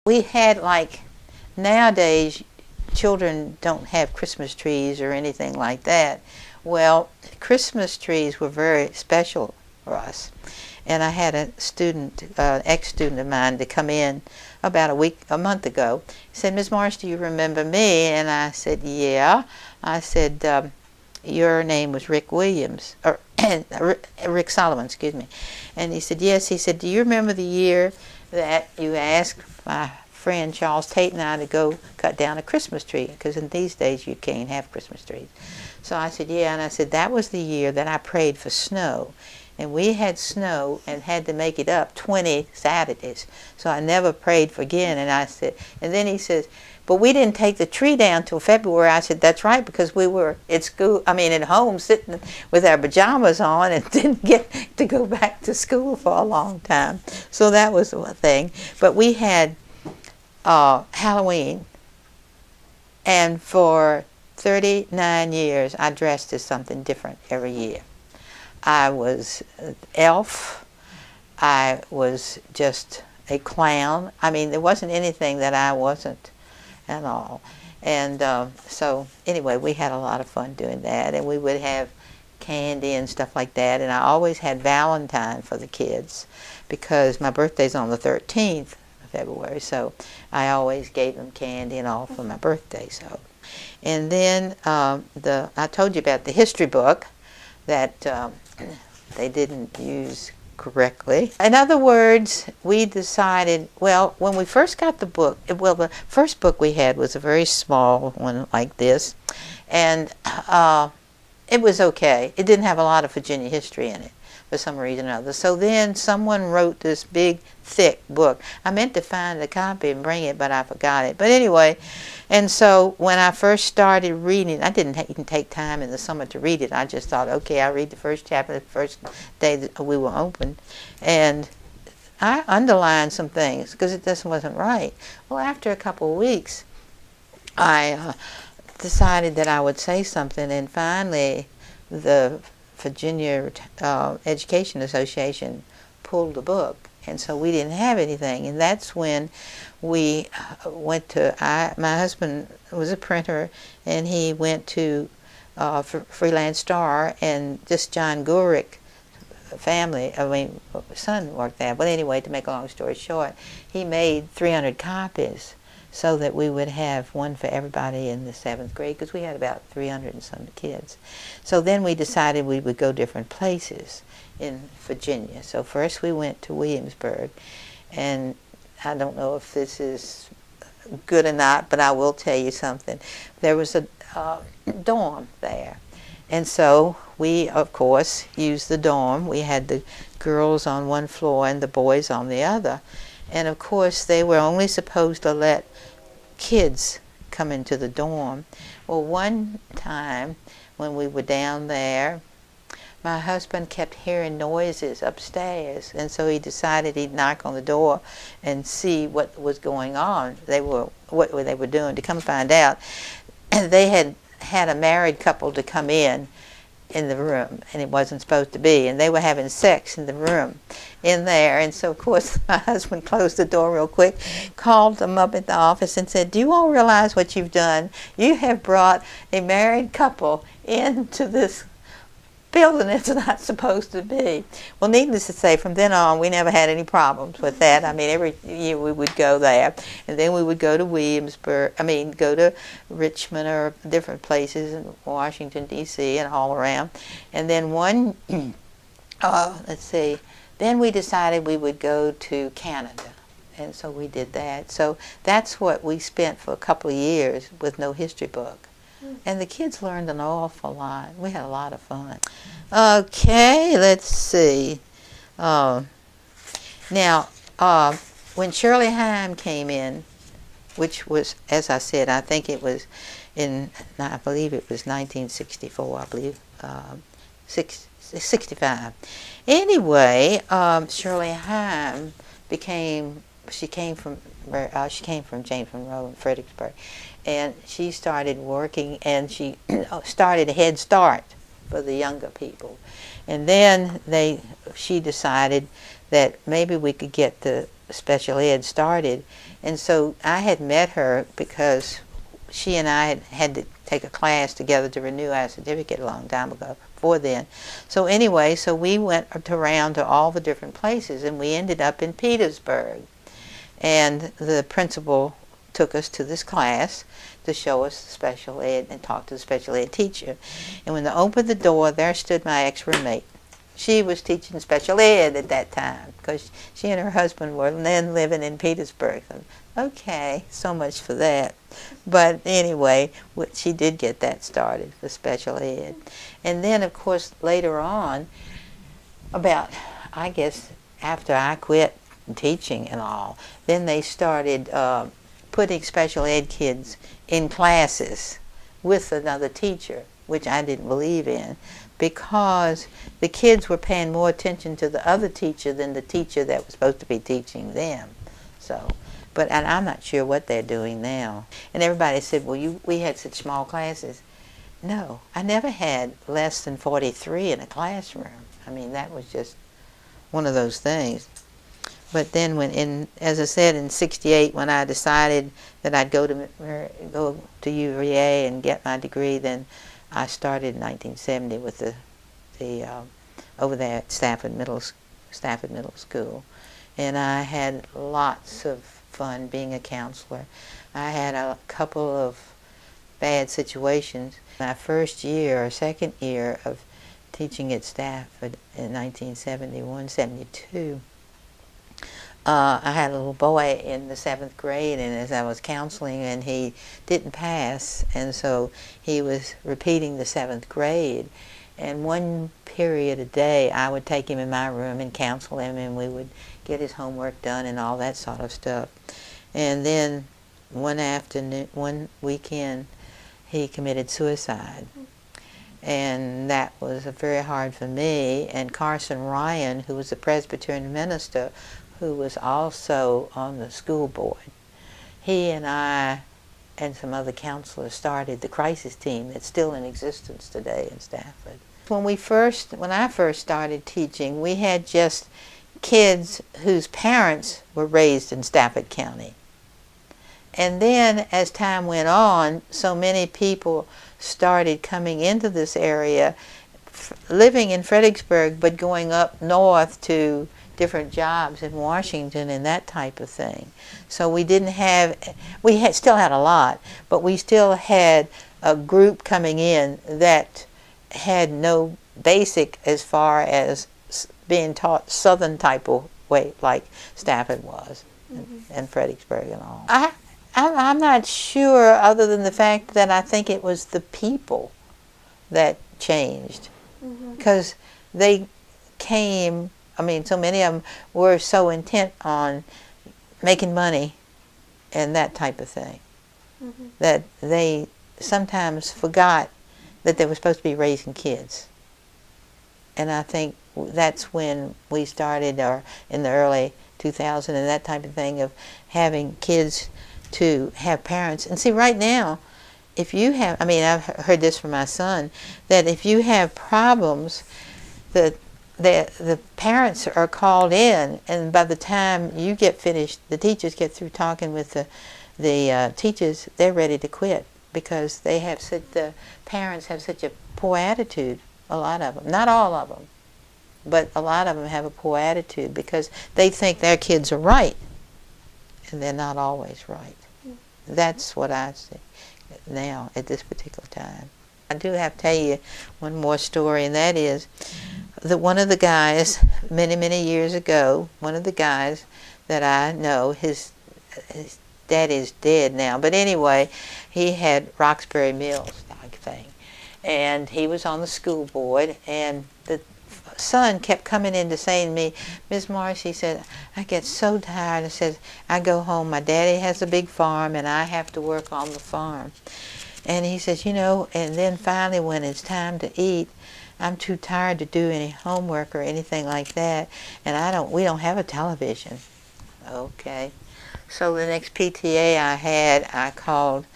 We had, like, nowadays children don't have Christmas trees or anything like that. Well, Christmas trees were very special for us. And I had a student, ex-student of mine, to come in about a month ago. He said, "Ms. Morris, do you remember me?" And I said, "Yeah." I said, "Your name was Rick Williams, or Rick Solomon, excuse me." And he said, "Yes." He said, "Do you remember the year that you asked my friend Charles Tate and I to go cut down a Christmas tree? Because in these days you can't have Christmas trees." So I said, "Yeah." And I said, "That was the year that I prayed for snow. And we had snow and had to make it up 20 Saturdays. So I never prayed for again." And I said, and then he says, "But we didn't take the tree down till February." I said, "That's right, because we were at school, at home, sitting with our pajamas on and didn't get to go back to school for a long time." So that was one thing. But we had Halloween, and for 39 years I dressed as something different every year. I was elf. I was just a clown. There wasn't anything that I wasn't at all. And so anyway, we had a lot of fun doing that, and we would have candy and stuff like that. And I always had Valentine for the kids, because my birthday's on the 13th of February, so I always gave them candy and all for my birthday. So, and then I told you about the history book that they didn't use correctly. In other words, we decided, well, when we first got the book, the first book we had was a very small one like this, and it was okay. It didn't have a lot of Virginia history in it for some reason or other. So then someone wrote this big, thick book. I meant to find a copy and bring it, but I forgot it. But anyway, and so when I first started reading, I didn't even take time in the summer to read it. I just thought, okay, I'll read the first chapter the first day that we were open. And I underlined some things because it just wasn't right. Well, after a couple of weeks, I decided that I would say something, and finally the Virginia Education Association pulled the book, and so we didn't have anything. And that's when we went to, my husband was a printer, and he went to Freelance Star, and this John Gurick family, son worked there. But anyway, to make a long story short, he made 300 copies so that we would have one for everybody in the 7th grade, because we had about 300 and some kids. So then we decided we would go different places in Virginia. So first we went to Williamsburg, and I don't know if this is good or not, but I will tell you something. There was a dorm there, and so we, of course, used the dorm. We had the girls on one floor and the boys on the other. And of course, they were only supposed to let kids come into the dorm. Well, one time when we were down there, my husband kept hearing noises upstairs, and so he decided he'd knock on the door and see what was going on. What they were doing. To come find out, they had a married couple to come in the room, and it wasn't supposed to be, and they were having sex in the room in there. And so of course my husband closed the door real quick, called them up at the office and said, "Do you all realize what you've done? You have brought a married couple into this building it's not supposed to be." Well, needless to say, from then on we never had any problems with that. Every year we would go there, and then we would go to go to Richmond or different places in Washington, D.C. and all around. And then then we decided we would go to Canada, and so we did that. So that's what we spent for a couple of years with no history book. And the kids learned an awful lot. We had a lot of fun. Okay, let's see. Now, when Shirley Haim came in, which was, as I said, I believe it was 1964, I believe, 65. Anyway, Shirley Haim she came from James Monroe in Fredericksburg, and she started working, and she started a Head Start for the younger people. And then she decided that maybe we could get the special ed started. And so I had met her because she and I had to take a class together to renew our certificate a long time ago, before then. So anyway, so we went around to all the different places, and we ended up in Petersburg. And the principal took us to this class to show us the special ed and talk to the special ed teacher. And when they opened the door, there stood my ex-roommate. She was teaching special ed at that time because she and her husband were then living in Petersburg. Okay, so much for that. But anyway, she did get that started for special ed. And then, of course, later on, about, I guess, after I quit teaching and all, then they started putting special ed kids in classes with another teacher, which I didn't believe in, because the kids were paying more attention to the other teacher than the teacher that was supposed to be teaching them. So, and I'm not sure what they're doing now. And everybody said, well, we had such small classes. No, I never had less than 43 in a classroom. I mean, that was just one of those things. But then as I said, in '68, when I decided that I'd go to UVA and get my degree, then I started in 1970 with the over there at Stafford Middle School, and I had lots of fun being a counselor. I had a couple of bad situations. My first year or second year of teaching at Stafford in 1971-72, I had a little boy in the 7th grade, and as I was counseling, and he didn't pass, and so he was repeating the 7th grade. And one period a day, I would take him in my room and counsel him, and we would get his homework done and all that sort of stuff. And then one weekend, he committed suicide. And that was very hard for me. And Carson Ryan, who was a Presbyterian minister, who was also on the school board, he and I and some other counselors started the crisis team that's still in existence today in Stafford. When I first started teaching, we had just kids whose parents were raised in Stafford County. And then as time went on, so many people started coming into this area, living in Fredericksburg, but going up north to different jobs in Washington and that type of thing. So still had a lot, but we still had a group coming in that had no basic as far as being taught Southern type of way, like Stafford was, and Fredericksburg and all. I'm not sure, other than the fact that I think it was the people that changed, because they came. I mean, so many of them were so intent on making money and that type of thing that they sometimes forgot that they were supposed to be raising kids. And I think that's when we started, or in the early 2000s and that type of thing, of having kids to have parents. And see, right now, if you have, I've heard this from my son, that if you have problems, the parents are called in, and by the time you get finished, the teachers get through talking with the teachers, they're ready to quit, because the parents have such a poor attitude. A lot of them, not all of them, but a lot of them have a poor attitude because they think their kids are right, and they're not always right. That's what I see now at this particular time. I do have to tell you one more story, and that is that one of the guys, many years ago, one of the guys that I know, his dad is dead now, but anyway, he had Roxbury Mills like thing, and he was on the school board, and the son kept coming in to say to me, Ms. Morris, he said, I get so tired. I said, I go home, my daddy has a big farm, and I have to work on the farm. And he says, and then finally when it's time to eat, I'm too tired to do any homework or anything like that, and we don't have a television. Okay. So the next PTA I called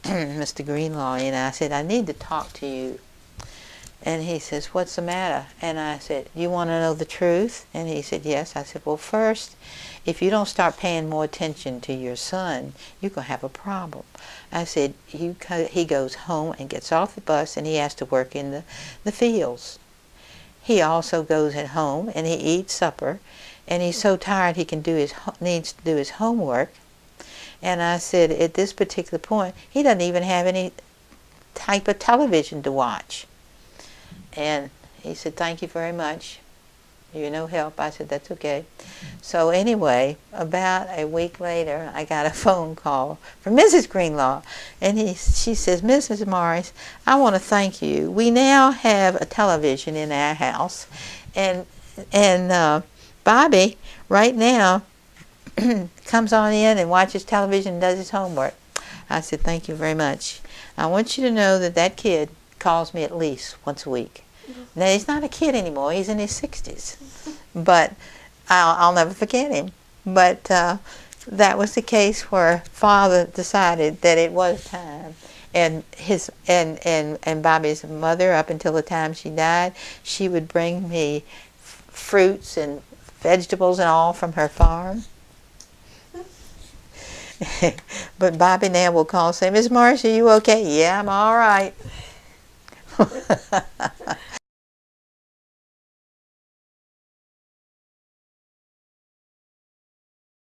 Mr. Greenlaw, and I said, I need to talk to you. And he says, what's the matter? And I said, you want to know the truth? And he said, yes. I said, well, first, if you don't start paying more attention to your son, you're going to have a problem. I said, he goes home and gets off the bus and he has to work in the fields. He also goes at home and he eats supper, and he's so tired he needs to do his homework. And I said, at this particular point, he doesn't even have any type of television to watch. And he said, thank you very much. You're no help. I said, that's okay. So anyway, about a week later, I got a phone call from Mrs. Greenlaw. And she says, Mrs. Morris, I want to thank you. We now have a television in our house. And Bobby, right now, comes on in and watches television and does his homework. I said, thank you very much. I want you to know that kid calls me at least once a week. Now, he's not a kid anymore. He's in his 60s. But I'll never forget him. But that was the case where Father decided that it was time. And Bobby's mother, up until the time she died, she would bring me fruits and vegetables and all from her farm. But Bobby now will call and say, Miss Morris, are you okay? Yeah, I'm all right.